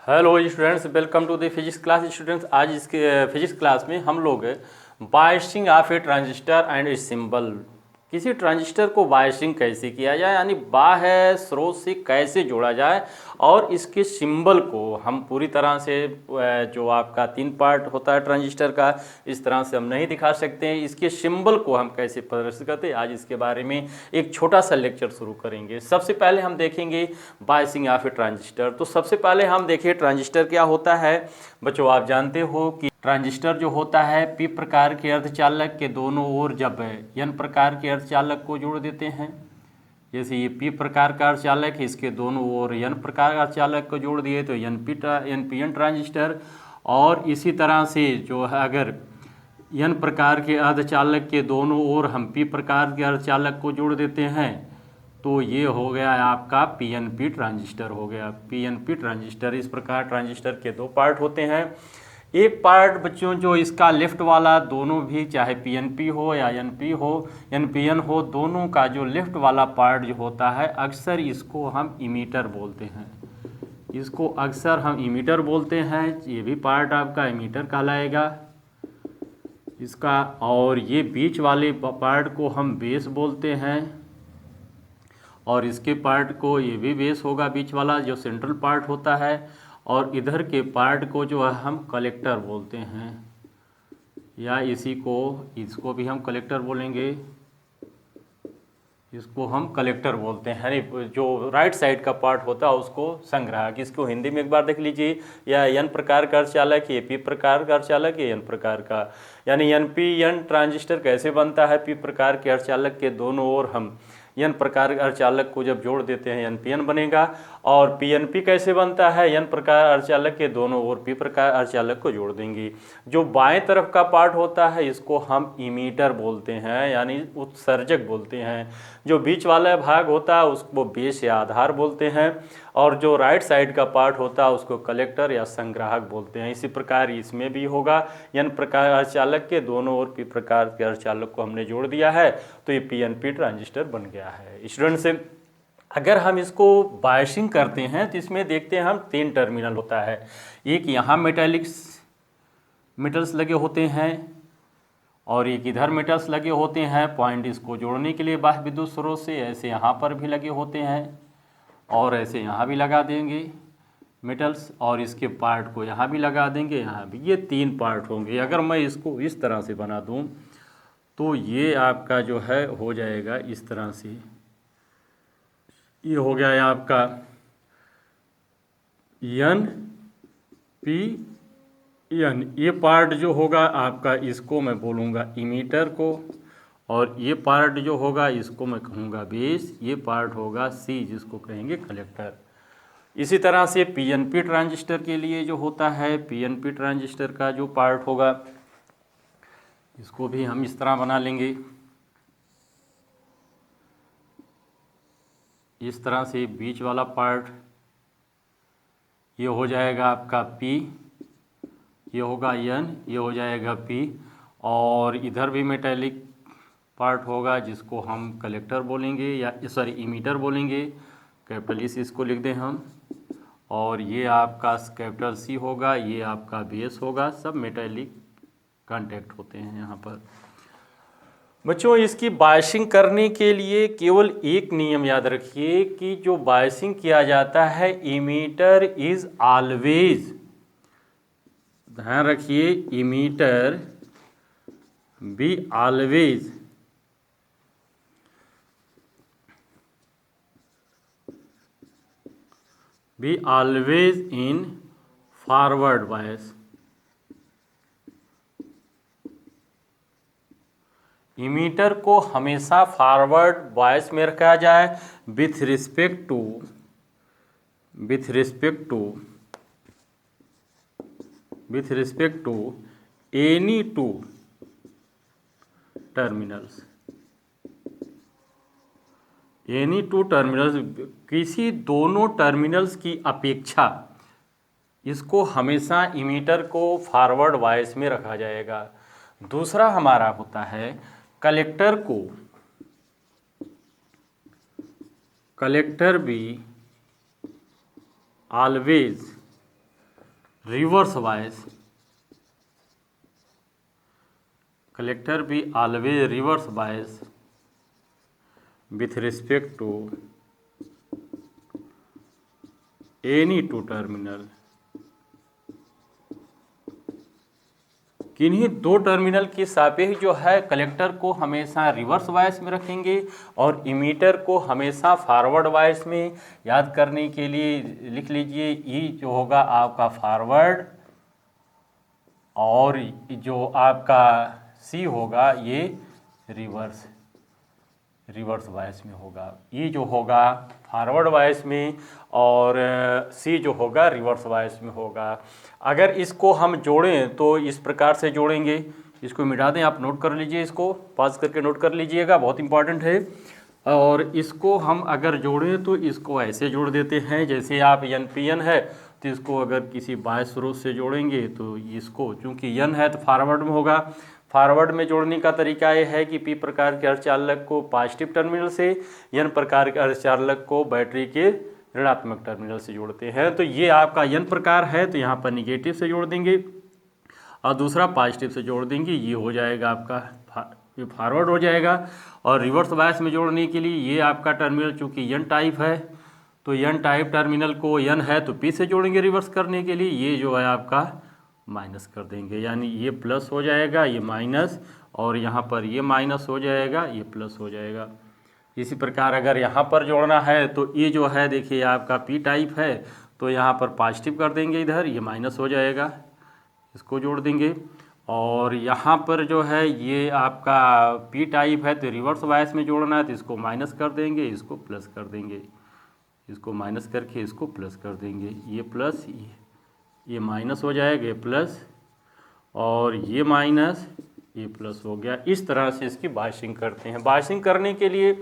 Hello students, welcome to the physics class. Students, आज इसके physics class में हम लोग biasing of a transistor and its symbol, किसी ट्रांजिस्टर को बायसिंग कैसे किया जाए, यानी बाह्य स्रोत से कैसे जोड़ा जाए, और इसके सिंबल को हम पूरी तरह से जो आपका 3 पार्ट होता है ट्रांजिस्टर का, इस तरह से हम नहीं दिखा सकते हैं। इसके सिंबल को हम कैसे प्रदर्शित करते हैं, आज इसके बारे में एक छोटा सा लेक्चर शुरू करेंगे। सबसे पहले हम देखेंगे बायसिंग ऑफ ए ट्रांजिस्टर। तो सबसे पहले हम देखिए ट्रांजिस्टर क्या होता है। बच्चों, आप जानते हो कि ट्रांजिस्टर जो होता है पी प्रकार के अर्धचालक के दोनों ओर जब एन प्रकार के अर्धचालक को जोड़ देते हैं, जैसे ये पी प्रकार का अर्धचालक है, इसके दोनों ओर एन प्रकार का अर्धचालक को जोड़ दिए तो एन ट्रांजिस्टर। और इसी तरह से जो है अगर एन प्रकार के अर्धचालक के दोनों ओर हम पी प्रकार के अर्धचालक को जोड़ देते हैं तो ये हो गया आपका पीएनपी ट्रांजिस्टर हो गया। पीएनपी ट्रांजिस्टर, इस प्रकार ट्रांजिस्टर के 2 पार्ट होते हैं। एक पार्ट बच्चों जो इसका लेफ्ट वाला, दोनों भी चाहे पीएनपी हो या एनपी हो, एनपीएन हो, दोनों का जो लेफ्ट वाला पार्ट जो होता है अक्सर इसको हम इमीटर बोलते हैं। इसको अक्सर हम इमीटर बोलते हैं। ये भी पार्ट आपका इमीटर कहलाएगा इसका। और ये बीच वाले पार्ट को हम बेस बोलते हैं, और इसके पार्ट को ये भी बेस होगा, बीच वाला जो सेंट्रल पार्ट होता है। और इधर के पार्ट को जो है हम कलेक्टर बोलते हैं, या इसको भी हम कलेक्टर बोलेंगे। इसको हम कलेक्टर बोलते हैं, यानी जो राइट साइड का पार्ट होता है उसको संग्राहक। इसको हिंदी में एक बार देख लीजिए, या एन प्रकार का अर्धचालक, ये पी प्रकार का अर्धचालक, ये एन प्रकार का। यानी एन ट्रांजिस्टर कैसे बनता है, पी प्रकार के अर्धचालक के दोनों ओर हम एन प्रकार अर्धचालक को जब जोड़ देते हैं एनपीएन बनेगा। और पीएनपी कैसे बनता है, एन प्रकार अर्धचालक के दोनों ओर पी प्रकार अर्धचालक को जोड़ देंगे। जो बाएं तरफ का पार्ट होता है इसको हम इमीटर बोलते हैं, यानी उत्सर्जक बोलते हैं। जो बीच वाला भाग होता है उसको बेस या आधार बोलते हैं, और जो राइट साइड का पार्ट होता है उसको कलेक्टर या संग्राहक बोलते हैं। इसी प्रकार इसमें भी होगा, एन प्रकार अर्धचालक के दोनों ओर पी प्रकार के अर्धचालक को हमने जोड़ दिया है तो ये पीएनपी ट्रांजिस्टर बन गया है। स्टूडेंट्स, अगर हम इसको बायसिंग करते हैं तो इसमें देखते हैं हम 3 टर्मिनल होता है। एक यहाँ मेटल्स लगे होते हैं, और एक इधर मेटल्स लगे होते हैं पॉइंट इसको जोड़ने के लिए बाह्य विद्युत स्रोत से। ऐसे यहाँ पर भी लगे होते हैं, और ऐसे यहाँ भी लगा देंगे मेटल्स, और इसके पार्ट को यहाँ भी लगा देंगे, यहाँ भी। ये 3 पार्ट होंगे। अगर मैं इसको इस तरह से बना दूँ तो ये आपका जो है हो जाएगा इस तरह से। ये हो गया आपका एन पी एन। ये पार्ट जो होगा आपका, इसको मैं बोलूँगा इमीटर को, और ये पार्ट जो होगा इसको मैं कहूँगा बेस। ये पार्ट होगा सी, जिसको कहेंगे कलेक्टर। इसी तरह से पीएनपी ट्रांजिस्टर के लिए जो होता है, पीएनपी ट्रांजिस्टर का जो पार्ट होगा इसको भी हम इस तरह बना लेंगे। इस तरह से बीच वाला पार्ट ये हो जाएगा आपका पी, ये होगा एन, ये हो जाएगा पी। और इधर भी मेटेलिक पार्ट होगा जिसको हम कलेक्टर बोलेंगे, या सॉरी इमीटर बोलेंगे। कैपिटल इसको लिख दें हम। और ये आपका कैपिटल सी होगा, ये आपका बेस होगा। सब मेटेलिक कांटेक्ट होते हैं यहाँ पर। बच्चों, इसकी बायसिंग करने के लिए केवल एक नियम याद रखिए कि जो बायसिंग किया जाता है, इमीटर इज ऑलवेज, ध्यान रखिए, emitter be always in forward bias. Emitter को हमेशा फॉरवर्ड बायस में रखा जाए with respect to any 2 terminals. किसी दोनों टर्मिनल्स की अपेक्षा इसको हमेशा इमीटर को फॉरवर्ड बायस में रखा जाएगा। दूसरा हमारा होता है कलेक्टर भी always reverse bias, collector be always reverse bias with respect to any two terminal, किन्हीं दो टर्मिनल के सापेक्ष जो है कलेक्टर को हमेशा रिवर्स बायस में रखेंगे और इमीटर को हमेशा फॉरवर्ड बायस में। याद करने के लिए लिख लीजिए, ई जो होगा आपका फॉरवर्ड और जो आपका सी होगा ये रिवर्स बायस में होगा। ई जो होगा फॉरवर्ड बायस में और सी जो होगा रिवर्स बायस में होगा। अगर इसको हम जोड़ें तो इस प्रकार से जोड़ेंगे, इसको मिटा दें, आप नोट कर लीजिए, इसको पॉज करके नोट कर लीजिएगा, बहुत इंपॉर्टेंट है। और इसको हम अगर जोड़ें तो इसको ऐसे जोड़ देते हैं, जैसे आप एन पी एन है तो इसको अगर किसी बाह्य स्रोत से जोड़ेंगे तो इसको, चूँकि एन है तो फॉरवर्ड में होगा, फॉरवर्ड में जोड़ने का तरीका ये है कि पी प्रकार के अर्धचालक को पॉजिटिव टर्मिनल से, एन प्रकार के अर्धचालक को बैटरी के ऋणात्मक टर्मिनल से जोड़ते हैं। तो ये आपका एन प्रकार है तो यहाँ पर निगेटिव से जोड़ देंगे और दूसरा पॉजिटिव से जोड़ देंगे, ये हो जाएगा आपका ये फॉरवर्ड हो जाएगा। और रिवर्स बायस में जोड़ने के लिए ये आपका टर्मिनल चूँकि एन टाइप है तो एन टाइप टर्मिनल को एन है तो पी से जोड़ेंगे रिवर्स करने के लिए, ये जो है आपका माइनस कर देंगे, यानी ये प्लस हो जाएगा, ये माइनस, और यहाँ पर ये माइनस हो जाएगा, ये प्लस हो जाएगा। इसी प्रकार अगर यहाँ पर जोड़ना है तो ये जो है देखिए आपका पी टाइप है तो यहाँ पर पॉजिटिव कर देंगे, इधर ये माइनस हो जाएगा, इसको जोड़ देंगे। और यहाँ पर जो है ये आपका पी टाइप है तो रिवर्स बायस में जोड़ना है तो इसको माइनस कर देंगे, इसको प्लस कर देंगे, इसको माइनस करके इसको प्लस कर देंगे, ये प्लस ये माइनस हो जाएगा, ये प्लस और ये माइनस ये प्लस हो गया। इस तरह से इसकी बायसिंग करते हैं। बायसिंग करने के लिए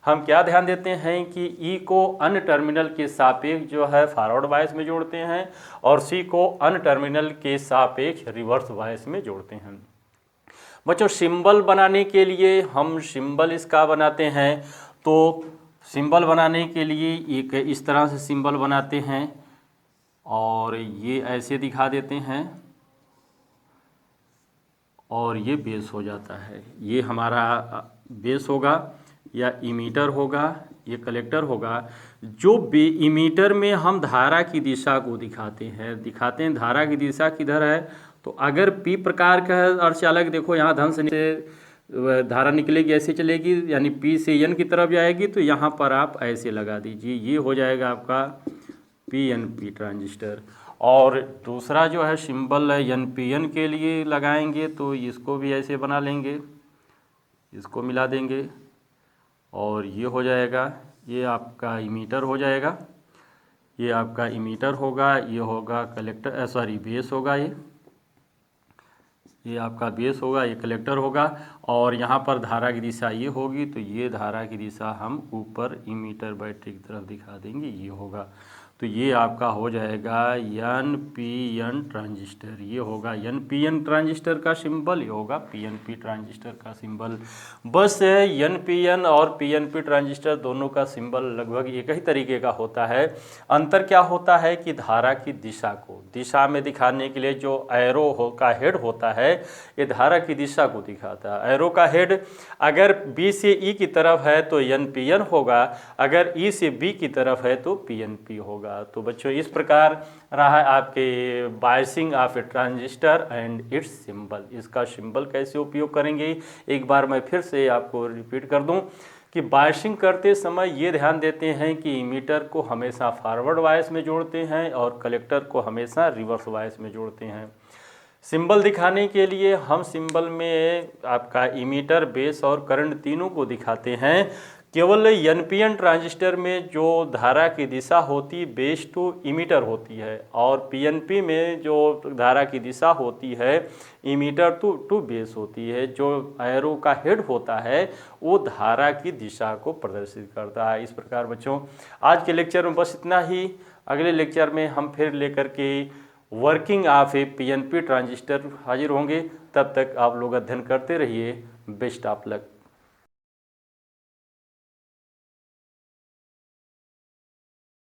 हम क्या ध्यान देते हैं कि ई को अन्य टर्मिनल के सापेक्ष जो है फॉरवर्ड बायस में जोड़ते हैं और सी को अन्य टर्मिनल के सापेक्ष रिवर्स बायस में जोड़ते हैं। बच्चों सिंबल बनाने के लिए हम सिंबल इसका बनाते हैं, तो सिंबल बनाने के लिए एक इस तरह से सिंबल बनाते हैं और ये ऐसे दिखा देते हैं और ये बेस हो जाता है, ये हमारा बेस होगा या इमीटर होगा, ये कलेक्टर होगा। जो इमीटर में हम धारा की दिशा को दिखाते हैं धारा की दिशा किधर है, तो अगर पी प्रकार का अर्धचालक देखो यहाँ धन से धारा निकलेगी, ऐसे चलेगी, यानी पी से एन की तरफ जाएगी, तो यहाँ पर आप ऐसे लगा दीजिए, ये हो जाएगा आपका पी एन पी ट्रांजिस्टर। और दूसरा जो है सिंबल है एन पी एन के लिए लगाएंगे तो इसको भी ऐसे बना लेंगे, इसको मिला देंगे और ये हो जाएगा, ये आपका इमीटर हो जाएगा, ये आपका इमीटर होगा, ये होगा कलेक्टर सॉरी बेस होगा, ये आपका बेस होगा, ये कलेक्टर होगा। और यहाँ पर धारा की दिशा ये होगी तो ये धारा की दिशा हम ऊपर इमीटर बैटरी की तरफ दिखा देंगे, ये होगा। तो ये आपका हो जाएगा एन पी एन ट्रांजिस्टर, ये होगा एन पी एन ट्रांजिस्टर का सिंबल, ये होगा पी एन पी ट्रांजिस्टर का सिंबल। बस एन पी एन और पी एन पी ट्रांजिस्टर दोनों का सिंबल लगभग एक ही तरीके का होता है। अंतर क्या होता है कि धारा की दिशा को दिशा में दिखाने के लिए जो एरो का हेड होता है ये धारा की दिशा को दिखाता है। एरो का हेड अगर बी से ई की तरफ है तो एन पी एन होगा, अगर ई से बी की तरफ है तो पी एन पी होगा। तो बच्चों इस प्रकार रहा है आपके biasing of a transistor and its symbol. इसका सिंबल कैसे उपयोग करेंगे एक बार मैं फिर से आपको रिपीट कर दूं कि बायसिंग करते समय ये ध्यान देते हैं कि इमीटर को हमेशा फॉरवर्ड बायस में जोड़ते हैं और कलेक्टर को हमेशा रिवर्स बायस में जोड़ते हैं। सिंबल दिखाने के लिए हम सिंबल में आपका इमीटर, बेस और करंट तीनों को दिखाते हैं। केवल एन पी एन ट्रांजिस्टर में जो धारा की दिशा होती बेस टू इमीटर होती है और पी एन पी में जो धारा की दिशा होती है इमीटर टू बेस होती है। जो एरो का हेड होता है वो धारा की दिशा को प्रदर्शित करता है। इस प्रकार बच्चों आज के लेक्चर में बस इतना ही। अगले लेक्चर में हम फिर लेकर के working of a P N P transistor हाजिर होंगे। तब तक आप लोग अध्ययन करते रहिए। Best of luck.